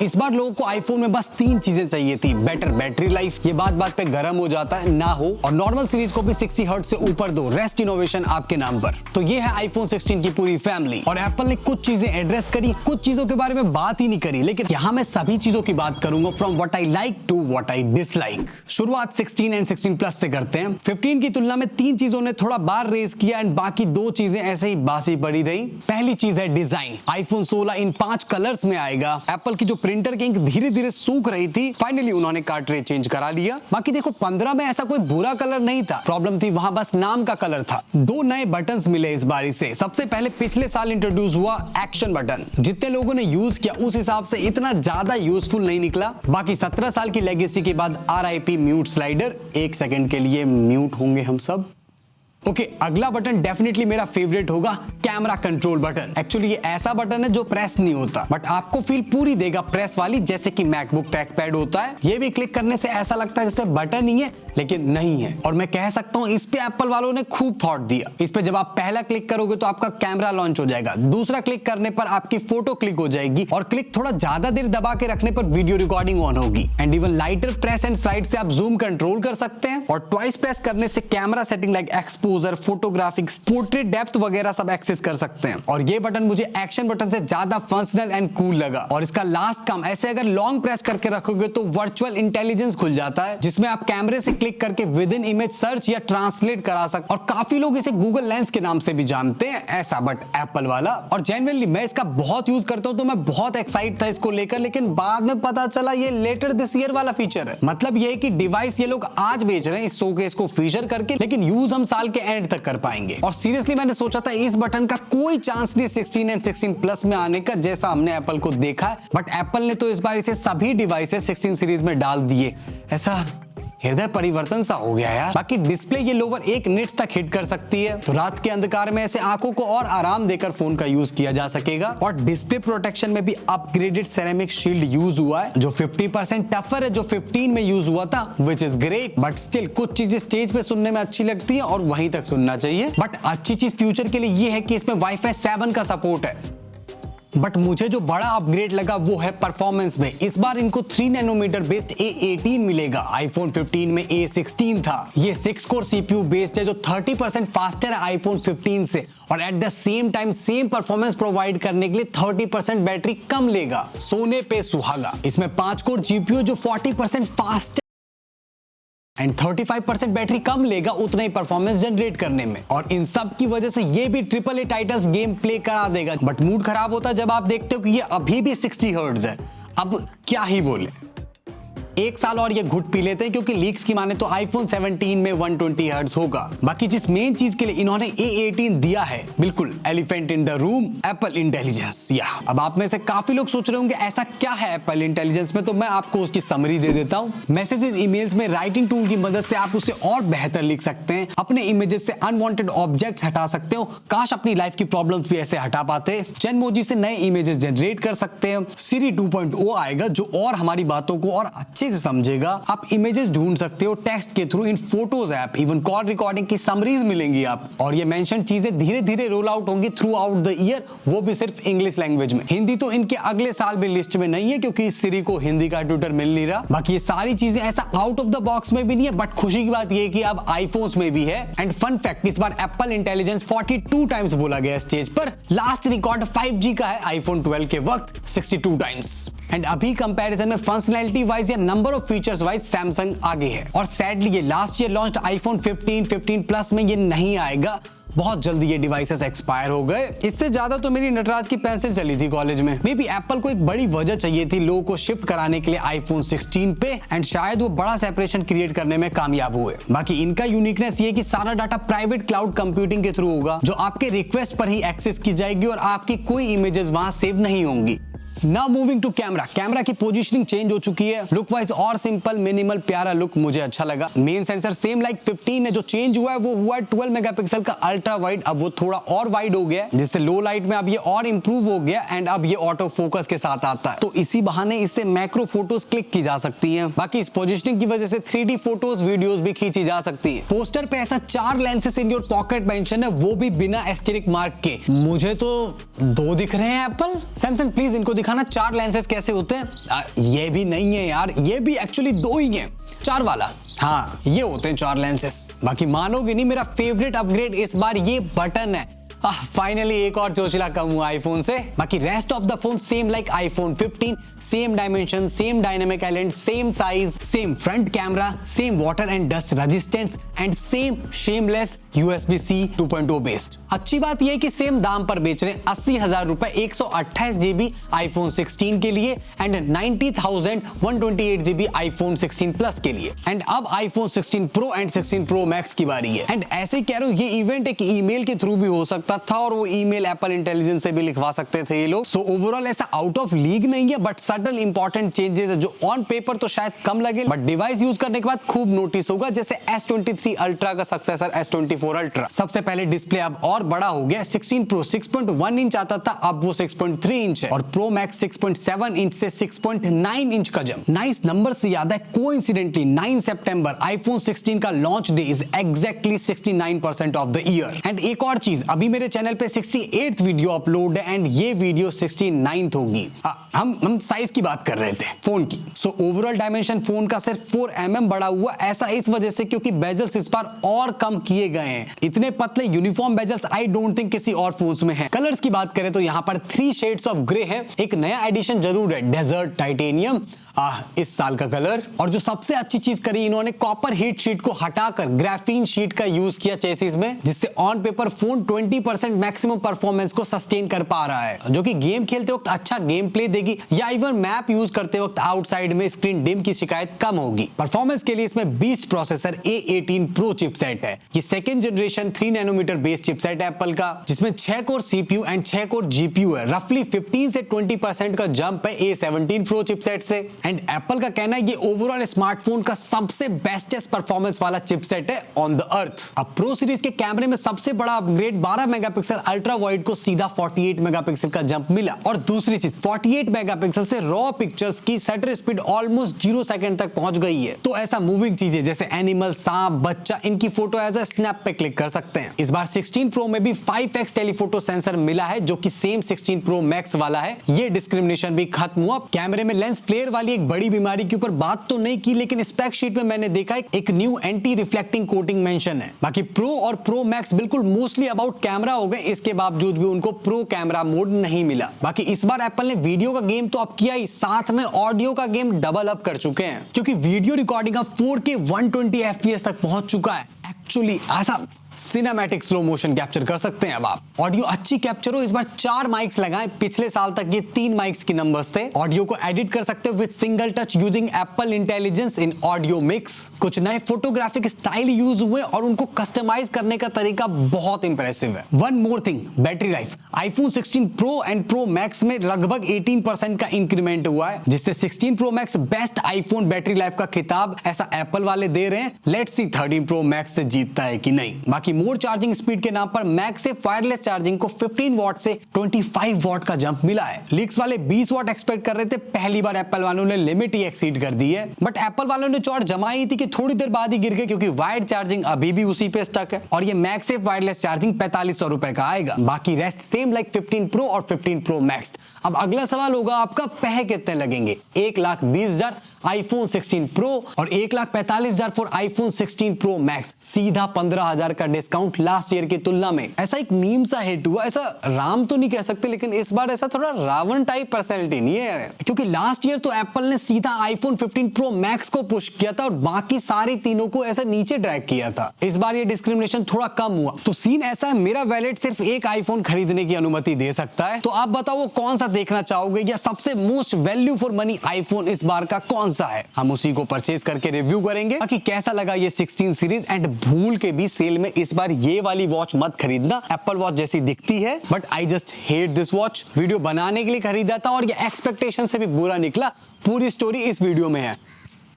इस बार लोगों को आईफोन में बस 3 चीजें चाहिए थी। बेटर बैटरी लाइफ, ये बात पे गर्म हो जाता है ना हो, और नॉर्मल सीरीज को भी 60 हर्ट्ज से ऊपर दो, रेस्ट इनोवेशन आपके नाम पर। तो ये है आईफोन 16 की पूरी फैमिली। और एप्पल ने कुछ चीजें एड्रेस करी, कुछ चीजों के बारे में बात ही नहीं करी, लेकिन यहाँ मैं सभी चीजों की बात करूंगा, from what I like to what I dislike. शुरुआत 16 एंड 16 प्लस से करते हैं। 15 की तुलना में 3 चीजों ने थोड़ा बार रेस किया एंड बाकी 2 चीजें ऐसे ही बासी पड़ी रही। पहली चीज है डिजाइन। आईफोन 16 इन 5 कलर्स में आएगा। एप्पल की जो प्रिंटर की इंक धीरे धीरे सूख रही थी, फाइनली उन्होंने कार्ट्रिज चेंज करा लिया। बाकी देखो 15 में ऐसा कोई बुरा कलर नहीं था, प्रॉब्लम थी वहां बस नाम का कलर था। 2 नए बटन्स मिले इस बारी से। सबसे पहले पिछले साल इंट्रोड्यूस हुआ एक्शन बटन, जितने लोगों ने यूज किया उस हिसाब से इतना ज्यादा यूजफुल नहीं निकला। बाकी 17 साल की लेगेसी के बाद RIP म्यूट स्लाइडर, 1 सेकंड के लिए म्यूट होंगे हम सब। ओके, अगला बटन डेफिनेटली मेरा फेवरेट होगा, कैमरा कंट्रोल बटन। एक्चुअली ये ऐसा बटन है जो प्रेस नहीं होता, बट आपको फील पूरी देगा प्रेस वाली, जैसे कि मैकबुक ट्रैक पैड होता है। ये भी क्लिक करने से ऐसा लगता है जैसे बटन ही है, लेकिन नहीं है। और मैं कह सकता हूँ इस पे एप्पल वालों ने खूब थॉट दिया। इस पे जब आप पहला क्लिक करोगे तो आपका कैमरा लॉन्च हो जाएगा, दूसरा क्लिक करने पर आपकी फोटो क्लिक हो जाएगी, और क्लिक थोड़ा ज्यादा देर दबा के रखने पर वीडियो रिकॉर्डिंग ऑन होगी। And even lighter press and slide से आप जूम कंट्रोल कर सकते हैं, और ट्वाइस प्रेस करने से camera setting like exposure, photographics, portrait depth वगैरह सब एक्सेस कर सकते हैं। और ये बटन मुझे एक्शन बटन से ज्यादा फंक्शनल एंड कूल लगा। और इसका लास्ट काम, ऐसे अगर लॉन्ग प्रेस करके रखोगे तो वर्चुअल इंटेलिजेंस खुल जाता है, जिसमें आप कैमरे से क्लिक करके विद इन इमेज सर्च या ट्रांसलेट करा सकते। और काफी लोग इसे गूगल लेंस के नाम से भी जानते हैं, ऐसा बट एप्पल वाला। और जेन्युइनली मैं इसका बहुत यूज करता हूं, तो मैं बहुत एक्साइट था इसको लेकर, लेकिन बाद में पता चला ये लेटर दिस ईयर वाला फीचर है। मतलब ये है कि डिवाइस ये लोग आज बेच रहे हैं इस शोकेस को फीचर करके, लेकिन यूज हम साल के एंड तक कर पाएंगे। और सीरियसली मैंने सोचा था इस बटन का कोई चांस नहीं 16 एंड 16 प्लस में आने का, जैसा हमने एप्पल को देखा है। बट एप्पल ने तो इस बार इसे सभी डिवाइसेस 16 सीरीज में डाल दिए। ऐसा हृदय परिवर्तन सा हो गया यार। बाकी डिस्प्ले ये लोवर 1 निट्स तक हिट कर सकती है, तो रात के अंधकार में ऐसे आंखों को और आराम देकर फोन का यूज किया जा सकेगा। और डिस्प्ले प्रोटेक्शन में भी अपग्रेडेड सेरेमिक शील्ड यूज हुआ है, जो 50% टफर है जो 15 में यूज हुआ था, which is great. But still कुछ चीजें स्टेज पे सुनने में अच्छी लगती है और वहीं तक सुनना चाहिए। बट अच्छी चीज फ्यूचर के लिए ये है कि इसमें वाईफाई 7 का सपोर्ट है। बट मुझे जो बड़ा अपग्रेड लगा वो है परफॉर्मेंस में। इस बार इनको 3 नैनोमीटर बेस्ड A18 मिलेगा। आईफोन 15 में A16 था। ये 6 कोर CPU बेस्ड है, जो 30% फास्टर है आईफोन 15 से, और at the same time same performance provide करने के लिए 30% बैटरी कम लेगा। सोने पे सुहागा। इसमें 5 कोर GPU जो 40% फास्ट एंड 35% बैटरी कम लेगा, उतना ही परफॉर्मेंस जनरेट करने में। और इन सब की वजह से ये भी AAA टाइटल्स गेम प्ले करा देगा। बट मूड खराब होता है जब आप देखते हो कि ये अभी भी 60 हर्ट्ज है। अब क्या ही बोले, 1 साल और ये घुट पी लेते हैं, क्योंकि लीक्स की माने तो आईफोन 17 में 120 हर्ट्ज होगा। बाकी जिस मेन चीज के लिए इन्होंने A18 दिया है, बिल्कुल elephant in the room, Apple intelligence. या अब आप में से काफी लोग सोच रहे होंगे ऐसा क्या है एप्पल इंटेलिजेंस में, तो मैं आपको उसकी समरी दे देता हूँ। मैसेजेस, ईमेल्स में राइटिंग टूल की मदद से आप उसे और बेहतर लिख सकते हैं। अपने इमेजेस से अनवांटेड ऑब्जेक्ट्स हटा सकते हो। काश अपनी लाइफ की प्रॉब्लम्स भी ऐसे हटा पाते। जेनमोजी से नए इमेजेस जनरेट कर सकते हैं। Siri 2.0 आएगा, जो और हमारी बातों को और अच्छे से समझेगा। आप इमेजेस ढूंढ सकते हो टेक्स्ट के थ्रू इन photos app, even call recording की समरीज मिलेंगी आप। और ये मेंशन चीजें धीरे धीरे रोल आउट होंगी थ्रू आउट द ईयर, वो भी सिर्फ इंग्लिश लैंग्वेज में। हिंदी तो इनके अगले साल भी लिस्ट में नहीं है, क्योंकि सिरी को हिंदी का ट्यूटर मिल नहीं रहा। बाकी ये सारी चीजें ऐसा आउट ऑफ द बॉक्स में भी नहीं है, बट खुशी की बात ये है कि अब आईफोन्स में भी है। एंड फन फैक्ट, इस बार एप्पल इंटेलिजेंस 42 टाइम्स बोला गया स्टेज पर। लास्ट रिकॉर्ड 5G का है आईफोन 12 के वक्त, 62 टाइम्स। एंड अभी कंपैरिजन में फंक्शनैलिटी वाइज या number of features wise Samsung आगे है। और सैडली ये last year launched iPhone 15, 15 plus में ये नहीं आएगा। बहुत जल्दी ये डिवाइसेस एक्सपायर हो गए। इससे ज्यादा तो मेरी नटराज की पेंसिल चली थी कॉलेज में। मे बी एप्पल को एक बड़ी वजह चाहिए थी लोगों को शिफ्ट कराने के लिए आईफोन 16 पे, एंड शायद वो बड़ा सेपरेशन क्रिएट करने में कामयाब हुए। बाकी इनका यूनिकनेस ये कि सारा डाटा प्राइवेट क्लाउड कंप्यूटिंग के थ्रू होगा, जो आपके रिक्वेस्ट पर ही एक्सेस की जाएगी और आपकी कोई इमेजेस वहां सेव नहीं होंगी। नाउ मूविंग टू कैमरा की पोजीशनिंग चेंज हो चुकी है। लुक वाइज और सिंपल, मिनिमल, प्यारा लुक मुझे अच्छा लगा। मेन सेंसर सेम लाइक 15 है, जो चेंज हुआ है वो हुआ है 12 मेगापिक्सल का अल्ट्रा वाइड। अब वो थोड़ा और वाइड हो गया, जिससे लो लाइट में अब ये और इंप्रूव हो गया, एंड अब ये ऑटो फोकस के साथ आता है, तो इसी बहाने इससे मैक्रो फोटोज क्लिक की जा सकती हैं। बाकी इस पोजीशनिंग की वजह से 3D फोटोज, वीडियोस भी खींची जा सकती है। पोस्टर पे ऐसा 4 lenses in your pocket mention है, वो भी बिना एस्टेरिक मार्क के। मुझे तो 2 दिख रहे हैं। एप्पल, सैमसंग प्लीज इनको दिखाना 4 लेंसेज कैसे होते हैं। ये भी नहीं है यार, ये भी एक्चुअली 2 ही है, 4 वाला। हाँ, ये होते हैं 4 लेंसेज। बाकी मानोगे नहीं, मेरा फेवरेट अपग्रेड इस बार ये बटन है। फाइनली एक और चोचला कम हुआ आईफोन से। बाकी rest of the phone same like iPhone 15, same dimension, same dynamic island, same size, same front camera, same water and dust resistance and same shameless USB-C 2.0 based. अच्छी बात यह है कि सेम दाम पर बेच रहे हैं 80,000 रुपए 128 GB आईफोन 16 के लिए एंड 90,000 128 GB आईफोन 16 प्लस के लिए। एंड अब iPhone 16 pro and 16 pro max की बारी है। एंड ऐसे कह रहे हो ये इवेंट एक ईमेल के थ्रू भी हो सकता था और वो ईमेल एप्पल इंटेलिजेंस से भी लिखवा सकते थे ये लोग। सो ओवरऑल ऐसा आउट ऑफ लीग नहीं है, बट सटल इंपॉर्टेंट चेंजेस है जो ऑन पेपर तो शायद कम लगे, बट डिवाइस यूज करने के बाद खूब नोटिस होगा। जैसे S23 अल्ट्रा का सक्सेसर S24 अल्ट्रा। सबसे पहले डिस्प्ले अब और बड़ा हो गया। 16 प्रो 6.1 इंच आता था, अब वो 6.3 इंच है और प्रो मैक्स 6.7 इंच से 6.9 इंच का जंप। नाइस नंबर से याद है, कोइंसिडेंटली 9 सितंबर आईफोन 16 का launch day is exactly 69% of the year. And एक और चीज, अभी मेरे चैनल पे 68th वीडियो अपलोड है एंड ये वीडियो 69th होगी। हम साइज की बात कर रहे थे फोन की। सो ओवरऑल डायमेंशन फोन का सिर्फ 4 mm बड़ा हुआ, ऐसा इस वजह से क्योंकि बेजल्स इस बार और कम किए गए हैं। इतने पतले uniform bezels I don't think किसी और फोन्स में है। कलर्स की बात करें तो यहाँ पर 3 शेड्स ऑफ ग्रे है। एक नया एडिशन जरूर है, डेजर्ट टाइटेनियम, इस साल का कलर। और जो सबसे अच्छी चीज करी इन्होंने, कॉपर हीट शीट को हटाकर ग्राफीन शीट का यूज किया चेसिस में, जिससे on paper phone 20% maximum performance को सस्टेन कर पा रहा है, जो कि गेम खेलते वक्त अच्छा गेम प्ले देगी या इवन मैप यूज करते वक्त आउटसाइड में स्क्रीन डिम की शिकायत कम होगी। परफॉर्मेंस के लिए इसमें beast processor A18 Pro chipset है। ये 2nd generation 3 nanometer based chipset है एप्पल का, जिसमें 6 core CPU and 6 core GPU है। रफली 15 से 20% का जंप है A17 Pro चिपसेट से। एंड एप्पल का कहना है ये ओवरऑल स्मार्टफोन का सबसे बेस्टेस्ट परफॉर्मेंस वाला चिपसेट है ऑन द अर्थ। अब प्रो सीरीज के कैमरे में सबसे बड़ा अपग्रेड 12 मेगापिक्सल अल्ट्रा वाइड को सीधा 48 मेगापिक्सल का जंप मिला। और दूसरी चीज, 48 मेगापिक्सल से रॉ पिक्चर्स की शटर स्पीड ऑलमोस्ट 0 सेकंड तक पहुंच गई है। तो ऐसा मूविंग चीजें जैसे एनिमल, सांप, बच्चा, इनकी फोटो एज अ स्नैप पे क्लिक कर सकते हैं। इस बार 16 प्रो में भी 5x टेलीफोटो सेंसर मिला है, जो कि सेम 16 प्रो मैक्स वाला है। ये डिस्क्रिमिनेशन भी खत्म हुआ। कैमरे में लेंस फ्लेयर वाली एक बड़ी बीमारी के ऊपर बात तो नहीं की, लेकिन स्पेक शीट में मैंने देखा एक new anti reflecting coating mention है। बाकी प्रो और प्रो मैक्स बिल्कुल मोस्टली अबाउट कैमरा हो गए, इसके बावजूद भी उनको प्रो कैमरा मोड नहीं मिला। बाकी इस बार एप्पल ने वीडियो का गेम तो अप किया ही, साथ में ऑडियो का गेम डबल अप कर चुके हैं, क्योंकि वीडियो रिकॉर्डिंग अब 4K 120 FPS तक पहुंच चुका है। एक्चुअली ऐसा सिनेमैटिक स्लो मोशन कैप्चर कर सकते हैं अब आप। ऑडियो अच्छी कैप्चर हो, इस बार 4 माइक्स लगाएं। पिछले साल तक ये 3 माइक्स की नंबर्स थे। ऑडियो को एडिट कर सकते हो with single touch using Apple intelligence in audio mix. कुछ नए फोटोग्राफिक स्टाइल यूज हुए और उनको कस्टमाइज करने का तरीका बहुत इंप्रेसिव है। One more thing, battery life. IPhone 16 pro and pro max में लगभग 18% का इंक्रीमेंट हुआ है, जिससे 16 pro max best iPhone battery life का खिताब ऐसा एप्पल वाले दे रहे हैं। लेट्स सी 13 प्रो मैक्स से जीतता है कि नहीं। बाकी मोर चार्जिंग स्पीड के नाम पर मैक से वायरलेस चार्जिंग को 15 वॉट से 25 वॉट का जंप मिला है। लीक्स वाले 20 वॉट एक्सपेक्ट कर रहे थे, पहली बार एप्पल वालों ने लिमिट ही एक्सीड कर दी है। बट एप्पल वालों ने चोट जमाई थी कि थोड़ी देर बाद ही गिर गए, क्योंकि वायर्ड चार्जिंग अभी भी उसी पे स्टक है और ये मैक से वायरलेस चार्जिंग 4500 रुपए का आएगा। बाकी रेस्ट सेम लाइक 15 प्रो और 15 प्रो मैक्स। अब अगला सवाल होगा आपका, पैसे कितने लगेंगे? 1,20,000 आईफोन 16 प्रो और 1,45,000 फॉर आईफोन 16 प्रो मैक्स। सीधा 15,000 का डिस्काउंट लास्ट ईयर की तुलना में। ऐसा एक मीम सा हिट हुआ, ऐसा राम तो नहीं कह सकते, लेकिन इस बार ऐसा थोड़ा रावण टाइप पर्सनैलिटी नहीं है, क्योंकि लास्ट ईयर तो एप्पल ने सीधा आईफोन 15 प्रो मैक्स को पुश किया था और बाकी सारे तीनों को ऐसा नीचे ड्रैग किया था। इस बार ये डिस्क्रिमिनेशन थोड़ा कम हुआ। तो सीन ऐसा है, मेरा वैलेट सिर्फ एक आईफोन खरीदने की अनुमति दे सकता है। तो आप बताओ वो कौन सा देखना चाहोगे, या सबसे most value for money iPhone इस बार का कौन सा है? हम उसी को परचेज करके रिव्यू करेंगे। बाकी कैसा लगा ये 16 सीरीज, एंड भूल के भी सेल में इस बार ये वाली वॉच मत खरीदना। एप्पल वॉच जैसी दिखती है, but I just hate this watch. Video बनाने के लिए खरीदा था और ये एक्सपेक्टेशन से भी बुरा निकला। पूरी स्टोरी इस वीडियो में है।